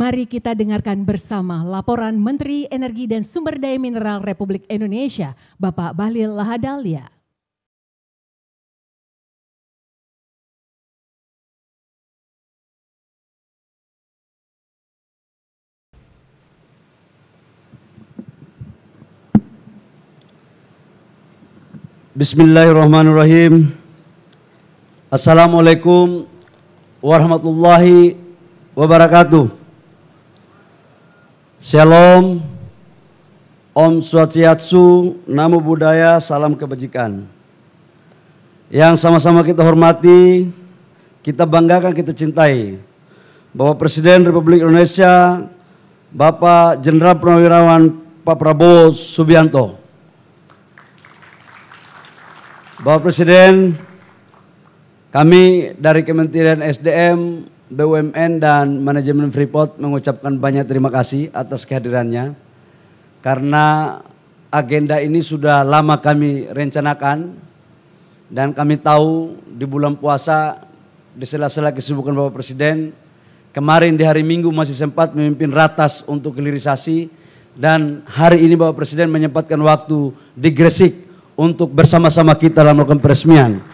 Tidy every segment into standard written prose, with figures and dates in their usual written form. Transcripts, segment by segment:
Mari kita dengarkan bersama laporan Menteri Energi dan Sumber Daya Mineral Republik Indonesia, Bapak Bahlil Lahadalia. Bismillahirrahmanirrahim. Assalamualaikum warahmatullahi wabarakatuh. Shalom, Om Swastiastu, Namo Buddhaya, salam kebajikan. Yang sama-sama kita hormati, kita banggakan, kita cintai, Bapak Presiden Republik Indonesia, Bapak Jenderal Purnawirawan Pak Prabowo Subianto. Bapak Presiden, kami dari Kementerian SDM, BUMN dan Manajemen Freeport mengucapkan banyak terima kasih atas kehadirannya, karena agenda ini sudah lama kami rencanakan dan kami tahu di bulan puasa, di sela-sela kesibukan Bapak Presiden, kemarin di hari Minggu masih sempat memimpin ratas untuk hilirisasi, dan hari ini Bapak Presiden menyempatkan waktu di Gresik untuk bersama-sama kita melakukan peresmian.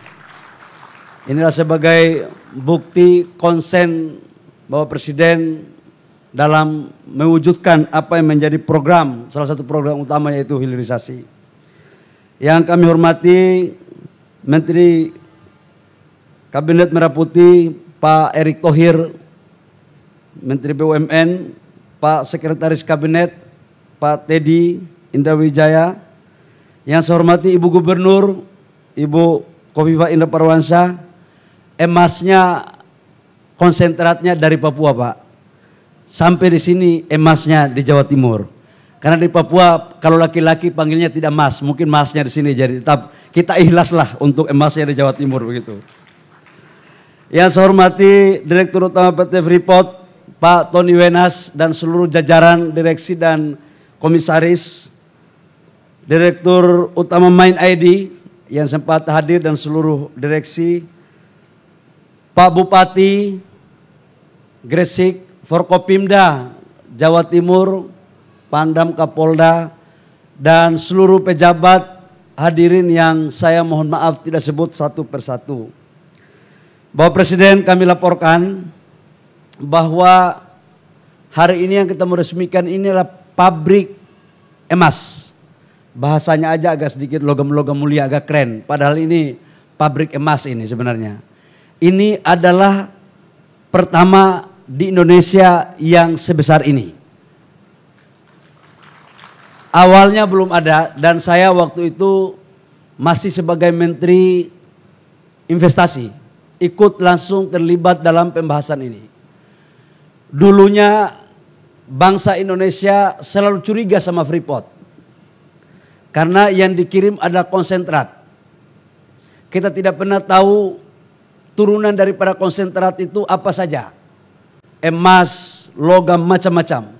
Inilah sebagai bukti konsen Bapak Presiden dalam mewujudkan apa yang menjadi program, salah satu program utama, yaitu hilirisasi. Yang kami hormati Menteri Kabinet Merah Putih Pak Erick Thohir, Menteri BUMN, Pak Sekretaris Kabinet Pak Teddy Indrawijaya, yang saya hormati Ibu Gubernur Ibu Khofifah Indar Parawansa. Emasnya, konsentratnya dari Papua, Pak. Sampai di sini emasnya di Jawa Timur. Karena di Papua kalau laki-laki panggilnya tidak mas, mungkin masnya di sini. Jadi tetap kita ikhlaslah untuk emasnya di Jawa Timur begitu. Yang saya hormati Direktur Utama PT Freeport Pak Tony Wenas dan seluruh jajaran direksi dan komisaris, Direktur Utama Main ID yang sempat hadir dan seluruh direksi, Pak Bupati Gresik, Forkopimda Jawa Timur, Pangdam Kapolda, dan seluruh pejabat hadirin yang saya mohon maaf tidak sebut satu persatu. Bapak Presiden, kami laporkan bahwa hari ini yang kita meresmikan ini adalah pabrik emas. Bahasanya aja agak sedikit logam-logam mulia, agak keren. Padahal ini pabrik emas ini sebenarnya. Ini adalah pertama di Indonesia yang sebesar ini. Awalnya belum ada, dan saya waktu itu masih sebagai Menteri Investasi, ikut langsung terlibat dalam pembahasan ini. Dulunya bangsa Indonesia selalu curiga sama Freeport, karena yang dikirim adalah konsentrat. Kita tidak pernah tahu turunan daripada konsentrat itu apa saja. Emas, logam, macam-macam.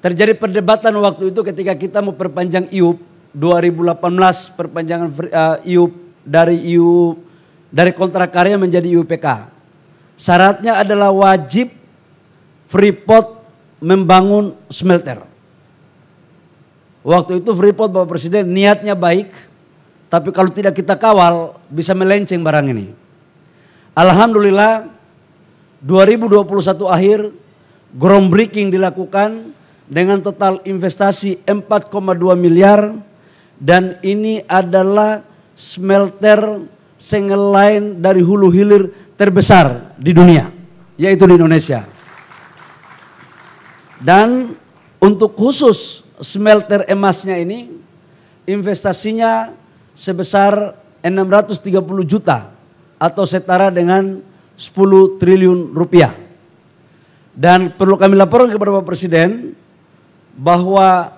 Terjadi perdebatan waktu itu ketika kita mau perpanjang IUP 2018, perpanjangan IUP dari kontrak karya menjadi IUPK. Syaratnya adalah wajib Freeport membangun smelter. Waktu itu Freeport, Bapak Presiden, niatnya baik, tapi kalau tidak kita kawal bisa melenceng barang ini. Alhamdulillah 2021 akhir groundbreaking dilakukan dengan total investasi 4,2 miliar, dan ini adalah smelter single line dari hulu hilir terbesar di dunia, yaitu di Indonesia. Dan untuk khusus smelter emasnya ini investasinya sebesar 630 juta atau setara dengan 10 triliun rupiah. Dan perlu kami laporkan kepada Bapak Presiden bahwa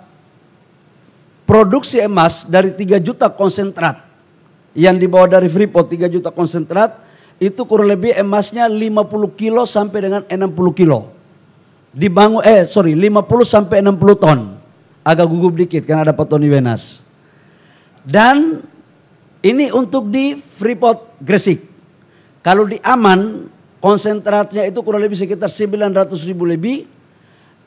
produksi emas dari 3 juta konsentrat yang dibawa dari Freeport, 3 juta konsentrat, itu kurang lebih emasnya 50 kilo sampai dengan 60 kilo. 50 sampai 60 ton. Agak gugup dikit karena ada Pak Tony Wenas. Dan ini untuk di Freeport Gresik. Kalau di Aman, konsentratnya itu kurang lebih sekitar 900.000 lebih,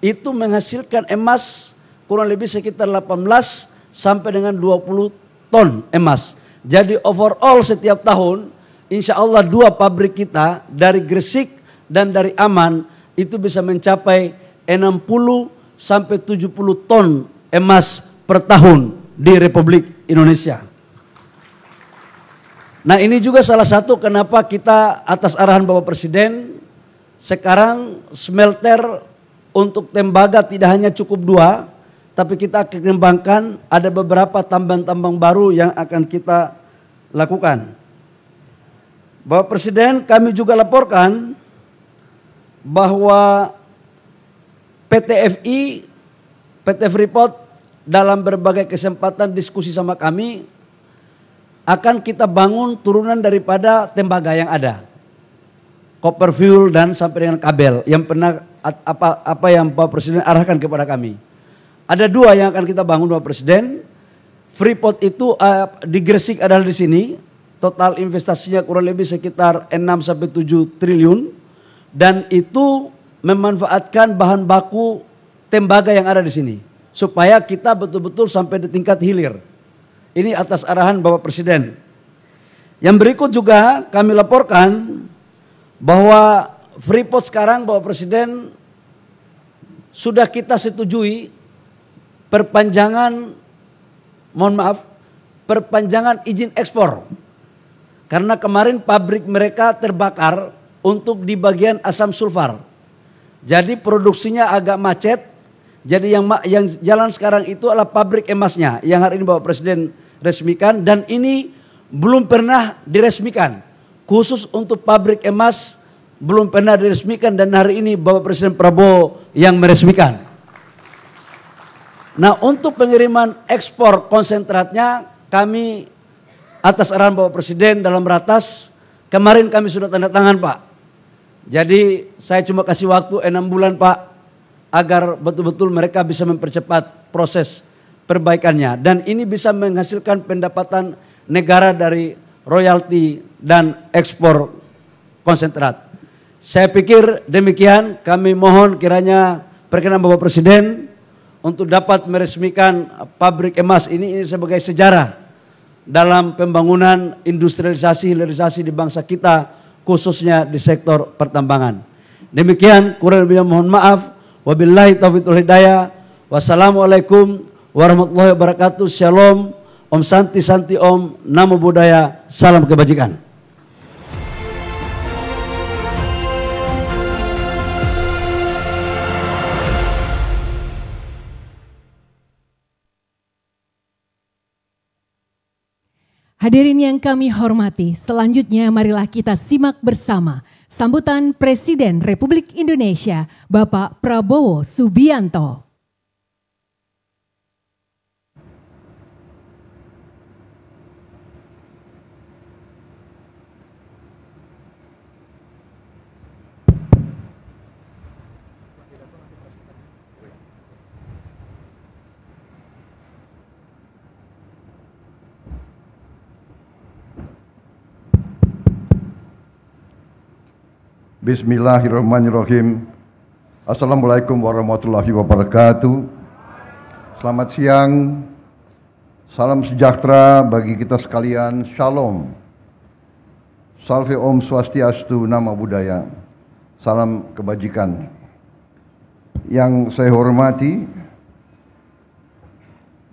itu menghasilkan emas kurang lebih sekitar 18 sampai dengan 20 ton emas. Jadi overall setiap tahun, insya Allah 2 pabrik kita dari Gresik dan dari Aman itu bisa mencapai 60 sampai 70 ton emas per tahun di Republik Indonesia. Nah, ini juga salah satu kenapa kita atas arahan Bapak Presiden sekarang smelter untuk tembaga tidak hanya cukup 2, tapi kita akan kembangkan ada beberapa tambang-tambang baru yang akan kita lakukan. Bapak Presiden, kami juga laporkan bahwa PT FI, PT Freeport dalam berbagai kesempatan diskusi sama kami akan kita bangun turunan daripada tembaga yang ada, copper fuel dan sampai dengan kabel yang pernah apa yang Bapak Presiden arahkan kepada kami. Ada 2 yang akan kita bangun Bapak Presiden. Freeport itu di Gresik adalah di sini, total investasinya kurang lebih sekitar 6 sampai 7 triliun dan itu memanfaatkan bahan baku tembaga yang ada di sini supaya kita betul-betul sampai di tingkat hilir. Ini atas arahan Bapak Presiden. Yang berikut juga kami laporkan bahwa Freeport sekarang Bapak Presiden sudah kita setujui perpanjangan izin ekspor. Karena kemarin pabrik mereka terbakar untuk di bagian asam sulfar. Jadi produksinya agak macet. Jadi yang jalan sekarang itu adalah pabrik emasnya yang hari ini Bapak Presiden resmikan dan ini belum pernah diresmikan. Khusus untuk pabrik emas belum pernah diresmikan dan hari ini Bapak Presiden Prabowo yang meresmikan. Nah, untuk pengiriman ekspor konsentratnya kami atas arahan Bapak Presiden dalam ratas kemarin kami sudah tanda tangan, Pak. Jadi saya cuma kasih waktu 6 bulan, Pak, agar betul-betul mereka bisa mempercepat proses perbaikannya dan ini bisa menghasilkan pendapatan negara dari royalti dan ekspor konsentrat. Saya pikir demikian, kami mohon kiranya perkenan Bapak Presiden untuk dapat meresmikan pabrik emas ini sebagai sejarah dalam pembangunan industrialisasi hilirisasi di bangsa kita khususnya di sektor pertambangan. Demikian, kurang lebihnya mohon maaf. Wabillahi taufiq wal hidayah. Wassalamualaikum warahmatullahi wabarakatuh. Shalom. Om Santi Santi Om. Namo Buddhaya. Salam kebajikan. Hadirin yang kami hormati, selanjutnya marilah kita simak bersama sambutan Presiden Republik Indonesia, Bapak Prabowo Subianto. Bismillahirrahmanirrahim. Assalamualaikum warahmatullahi wabarakatuh. Selamat siang. Salam sejahtera bagi kita sekalian. Shalom. Salve Om Swastiastu, Namo Buddhaya. Salam kebajikan. Yang saya hormati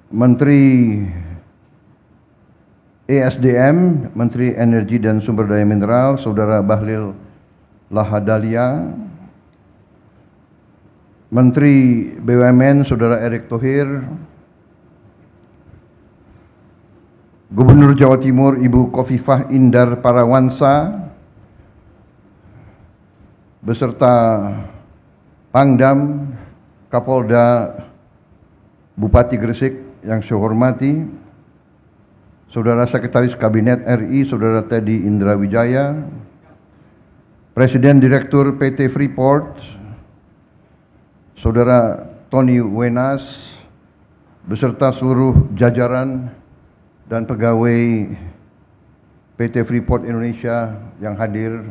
Menteri ESDM, Menteri Energi dan Sumber Daya Mineral, Saudara Bahlil Lahadalia, Menteri BUMN Saudara Erick Thohir, Gubernur Jawa Timur Ibu Khofifah Indar Parawansa, beserta Pangdam, Kapolda, Bupati Gresik yang saya hormati, Saudara Sekretaris Kabinet RI Saudara Teddy Indra Wijaya, Presiden Direktur PT Freeport, Saudara Tony Wenas, beserta seluruh jajaran dan pegawai PT Freeport Indonesia yang hadir,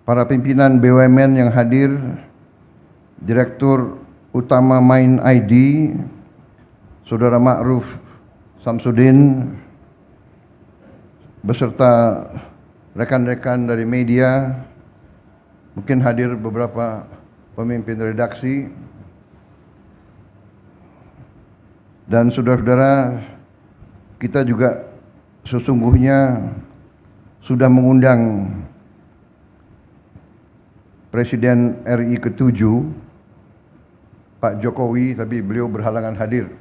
para pimpinan BUMN yang hadir, Direktur Utama Main ID, Saudara Ma'ruf Samsudin, beserta rekan-rekan dari media, mungkin hadir beberapa pemimpin redaksi, dan saudara-saudara, kita juga sesungguhnya sudah mengundang Presiden RI ke-7, Pak Jokowi, tapi beliau berhalangan hadir.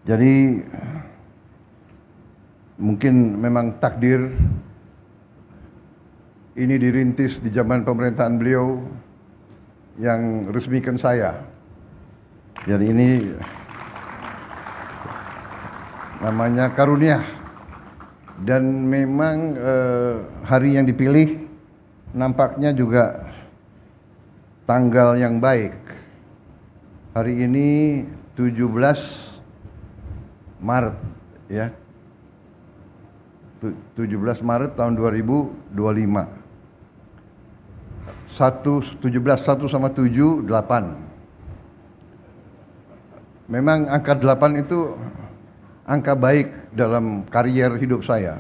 Jadi mungkin memang takdir ini dirintis di zaman pemerintahan beliau yang resmikan saya. Jadi ini namanya karunia. Dan memang hari yang dipilih nampaknya juga tanggal yang baik. Hari ini 17 Maret ya. 17 Maret tahun 2025. 17 1 sama 7 8. Memang angka 8 itu angka baik dalam karier hidup saya.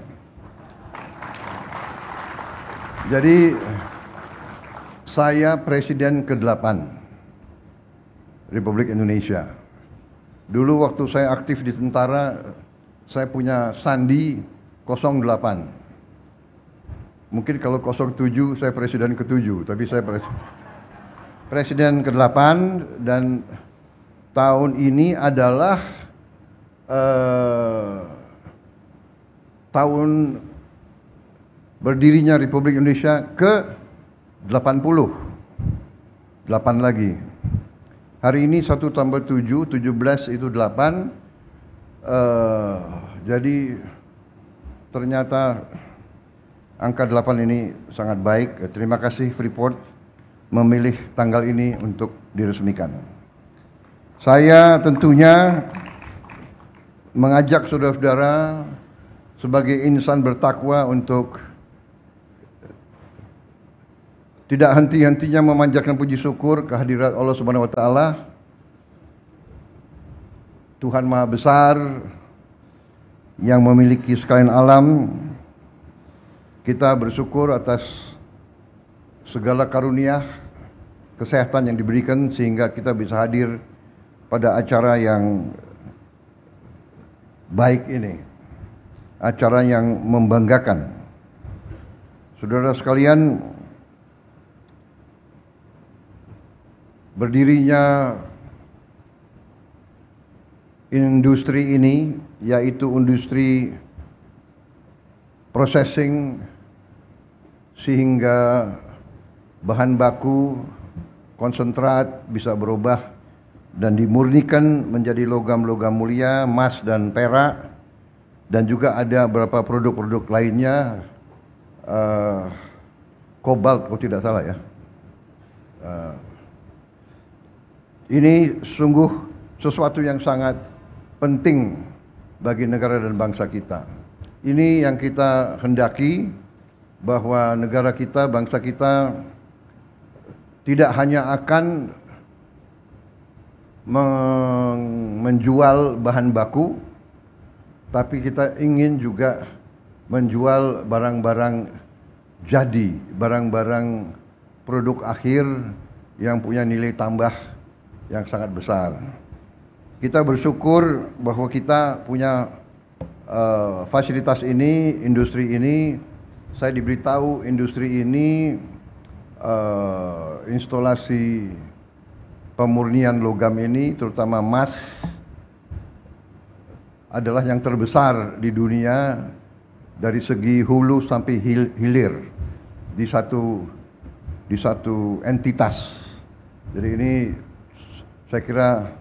Jadi saya presiden ke-8 Republik Indonesia. Dulu waktu saya aktif di tentara, saya punya sandi 08. Mungkin kalau 07 saya presiden ke-7, tapi saya presiden ke-8, dan tahun ini adalah tahun berdirinya Republik Indonesia ke-80. 8 lagi. Hari ini 1 tambah 7, 17 itu 8. Jadi ternyata angka 8 ini sangat baik. Terima kasih Freeport memilih tanggal ini untuk diresmikan. Saya tentunya mengajak saudara-saudara sebagai insan bertakwa untuk tidak henti-hentinya memanjatkan puji syukur kehadirat Allah Subhanahu wa taala. Tuhan Maha Besar yang memiliki sekalian alam. Kita bersyukur atas segala karunia kesehatan yang diberikan sehingga kita bisa hadir pada acara yang baik ini. Acara yang membanggakan. Saudara sekalian, berdirinya industri ini, yaitu industri processing, sehingga bahan baku konsentrat bisa berubah dan dimurnikan menjadi logam-logam mulia, emas dan perak, dan juga ada beberapa produk-produk lainnya, kobalt kalau tidak salah ya. Ini sungguh sesuatu yang sangat penting bagi negara dan bangsa kita. Ini yang kita hendaki, bahwa negara kita, bangsa kita tidak hanya akan menjual bahan baku, tapi kita ingin juga menjual barang-barang jadi, barang-barang produk akhir yang punya nilai tambah yang sangat besar. Kita bersyukur bahwa kita punya fasilitas ini, industri ini. Saya diberitahu industri ini instalasi pemurnian logam ini, terutama emas, adalah yang terbesar di dunia dari segi hulu sampai hilir di satu entitas. Jadi ini saya kira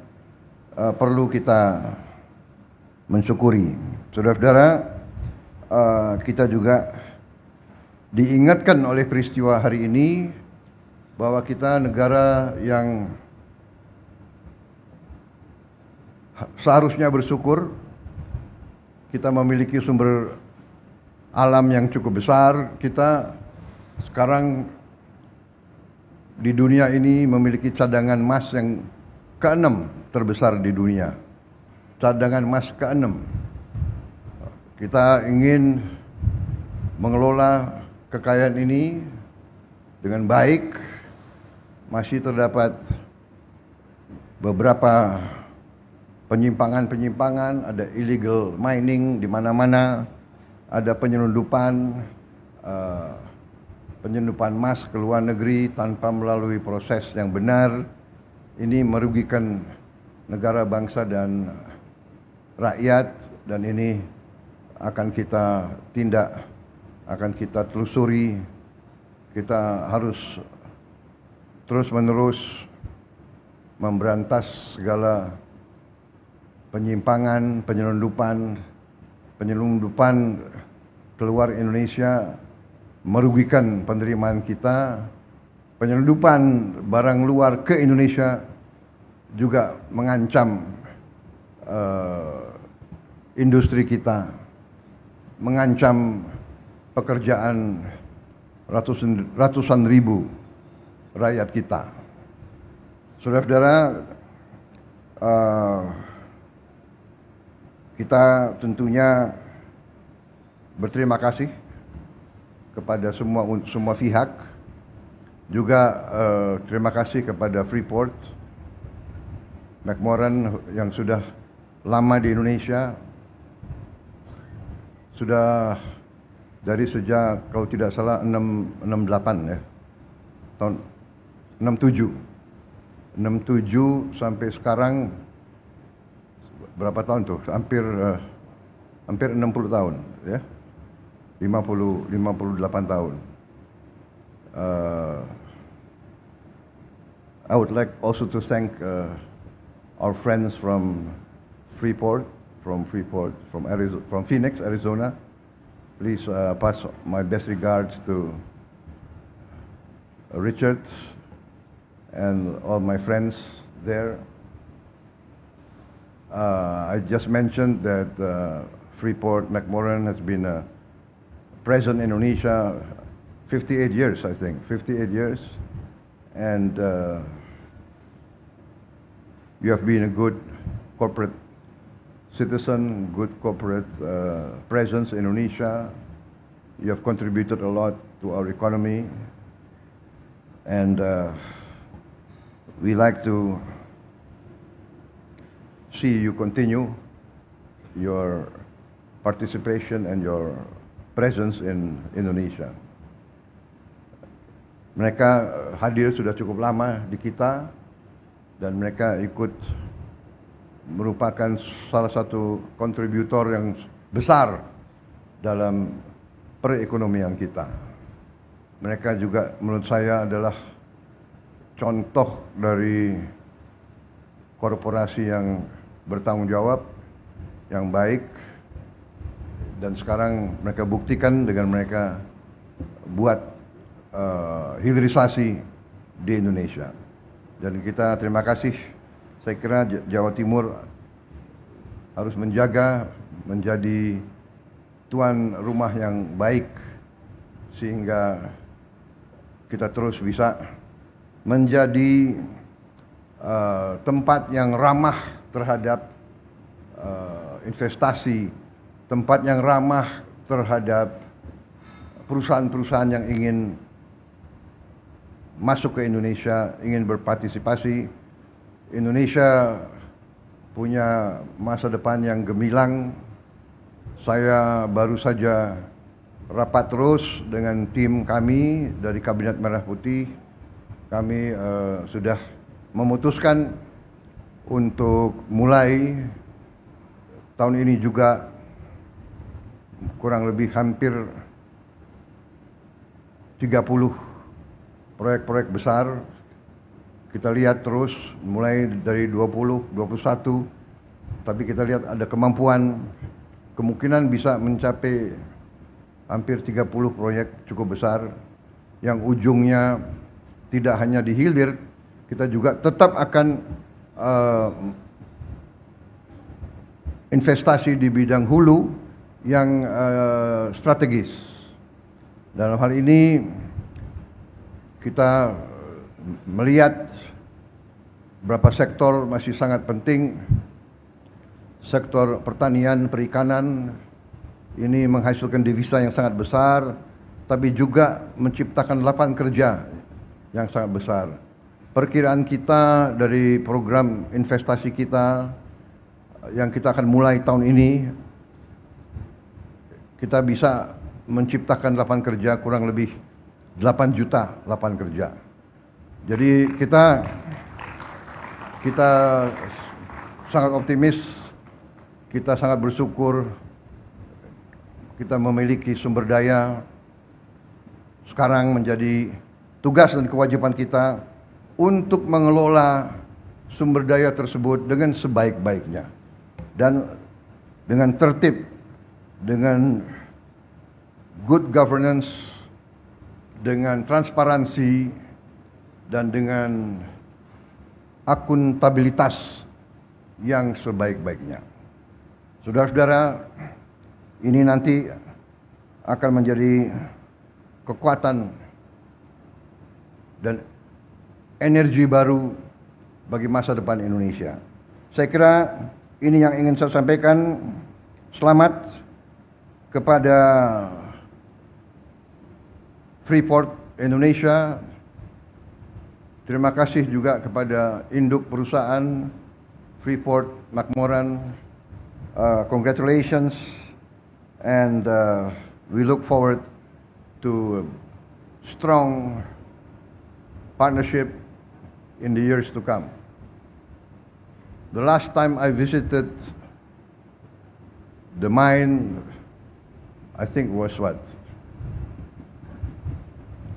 perlu kita mensyukuri. Saudara-saudara, kita juga diingatkan oleh peristiwa hari ini bahwa kita negara yang seharusnya bersyukur. Kita memiliki sumber alam yang cukup besar. Kita sekarang di dunia ini memiliki cadangan emas yang ke-6 terbesar di dunia. Cadangan emas ke-6. Kita ingin mengelola kekayaan ini dengan baik. Masih terdapat beberapa penyimpangan-penyimpangan, ada illegal mining di mana-mana, ada penyelundupan emas ke luar negeri tanpa melalui proses yang benar. Ini merugikan negara, bangsa, dan rakyat, dan ini akan kita tindak, akan kita telusuri. Kita harus terus-menerus memberantas segala penyimpangan, penyelundupan keluar Indonesia, merugikan penerimaan kita. Penyelundupan barang luar ke Indonesia juga mengancam industri kita, mengancam pekerjaan ratusan ribu rakyat kita. Saudara-saudara, kita tentunya berterima kasih kepada semua pihak. Juga terima kasih kepada Freeport McMoran yang sudah lama di Indonesia. Sudah dari sejak, kalau tidak salah, 68 ya. Tahun 67 sampai sekarang berapa tahun tuh? Hampir 60 tahun ya. 58 tahun. I would like also to thank our friends from Freeport, from Phoenix, Arizona. Please pass my best regards to Richard and all my friends there. I just mentioned that Freeport McMoran has been present in Indonesia 58 years, I think, 58 years. And you have been a good corporate citizen, good corporate presence in Indonesia. You have contributed a lot to our economy. And we like to see you continue your participation and your presence in Indonesia. Mereka hadir sudah cukup lama di kita, dan mereka ikut merupakan salah satu kontributor yang besar dalam perekonomian kita. Mereka juga menurut saya adalah contoh dari korporasi yang bertanggung jawab, yang baik, dan sekarang mereka buktikan dengan mereka buat hilirisasi di Indonesia. Dan kita terima kasih. Saya kira Jawa Timur harus menjadi tuan rumah yang baik, sehingga kita terus bisa menjadi tempat yang ramah terhadap investasi, tempat yang ramah terhadap perusahaan-perusahaan yang ingin masuk ke Indonesia, ingin berpartisipasi. Indonesia punya masa depan yang gemilang. Saya baru saja rapat terus dengan tim kami dari Kabinet Merah Putih. Kami sudah memutuskan untuk mulai tahun ini juga kurang lebih hampir 30 proyek-proyek besar. Kita lihat terus mulai dari 20, 21, tapi kita lihat ada kemungkinan bisa mencapai hampir 30 proyek cukup besar yang ujungnya tidak hanya di hilir, kita juga tetap akan investasi di bidang hulu yang strategis. Dalam hal ini kita melihat beberapa sektor masih sangat penting. Sektor pertanian, perikanan ini menghasilkan devisa yang sangat besar, tapi juga menciptakan lapangan kerja yang sangat besar. Perkiraan kita dari program investasi kita yang kita akan mulai tahun ini, kita bisa menciptakan lapangan kerja kurang lebih 8 juta lapangan kerja. Jadi kita sangat optimis, kita sangat bersyukur kita memiliki sumber daya. Sekarang menjadi tugas dan kewajiban kita untuk mengelola sumber daya tersebut dengan sebaik-baiknya dan dengan tertib, dengan good governance, dengan transparansi, dan dengan akuntabilitas yang sebaik-baiknya. Saudara-saudara, ini nanti akan menjadi kekuatan dan energi baru bagi masa depan Indonesia. Saya kira ini yang ingin saya sampaikan. Selamat kepada Freeport Indonesia. Terima kasih juga kepada induk perusahaan Freeport McMoran. Congratulations, and we look forward to strong partnership in the years to come. The last time I visited the mine, I think was what?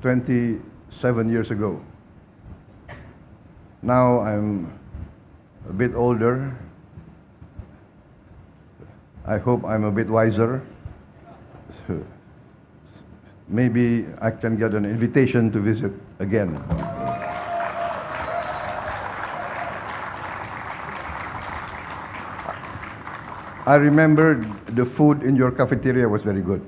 27 years ago. Now I'm a bit older. I hope I'm a bit wiser. Maybe I can get an invitation to visit again. I remember the food in your cafeteria was very good.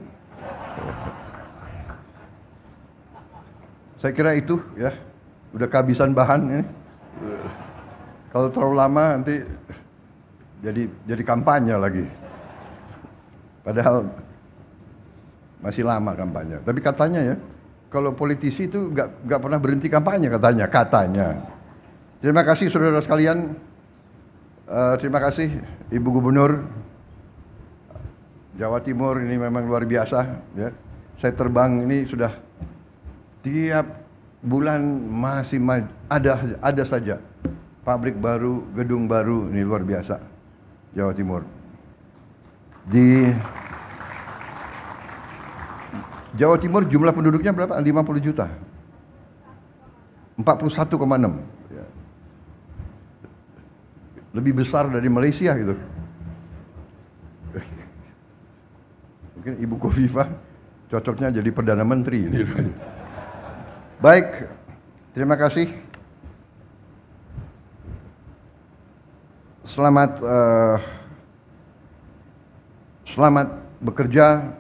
Saya kira itu ya, udah kehabisan bahan ini. Kalau terlalu lama nanti jadi kampanye lagi. Padahal masih lama kampanye. Tapi katanya ya, kalau politisi itu nggak pernah berhenti kampanye katanya. Terima kasih saudara sekalian. Terima kasih Ibu Gubernur Jawa Timur, ini memang luar biasa. Ya. Saya terbang ini sudah tiap bulan masih ada saja pabrik baru, gedung baru, ini luar biasa Jawa Timur. Di Jawa Timur jumlah penduduknya berapa? 50 juta. 41,6. Ya. Lebih besar dari Malaysia gitu. Mungkin Ibu Khofifah cocoknya jadi Perdana Menteri. Baik, terima kasih. Selamat bekerja,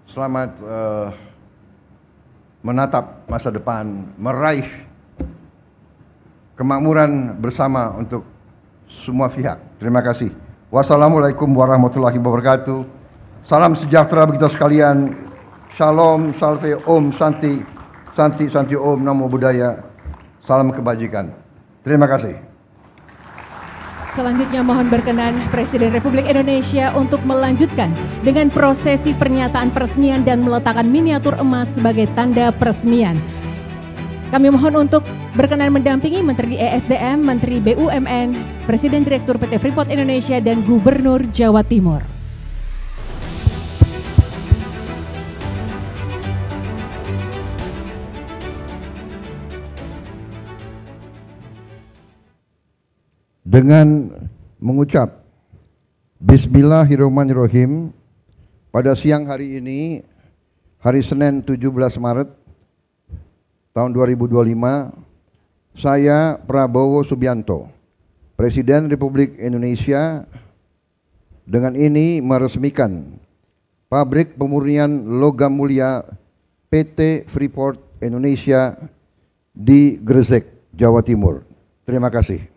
selamat menatap masa depan, meraih kemakmuran bersama untuk semua pihak. Terima kasih. Wassalamualaikum warahmatullahi wabarakatuh. Salam sejahtera bagi kita sekalian. Shalom, salve, om, santi, santi, santi, om, namo buddhaya. Salam kebajikan. Terima kasih. Selanjutnya mohon berkenan Presiden Republik Indonesia untuk melanjutkan dengan prosesi pernyataan peresmian dan meletakkan miniatur emas sebagai tanda peresmian. Kami mohon untuk berkenan mendampingi Menteri ESDM, Menteri BUMN, Presiden Direktur PT Freeport Indonesia, dan Gubernur Jawa Timur. Dengan mengucap Bismillahirrahmanirrahim, pada siang hari ini, hari Senin 17 Maret tahun 2025, saya Prabowo Subianto, Presiden Republik Indonesia, dengan ini meresmikan pabrik pemurnian logam mulia PT Freeport Indonesia di Gresik, Jawa Timur. Terima kasih.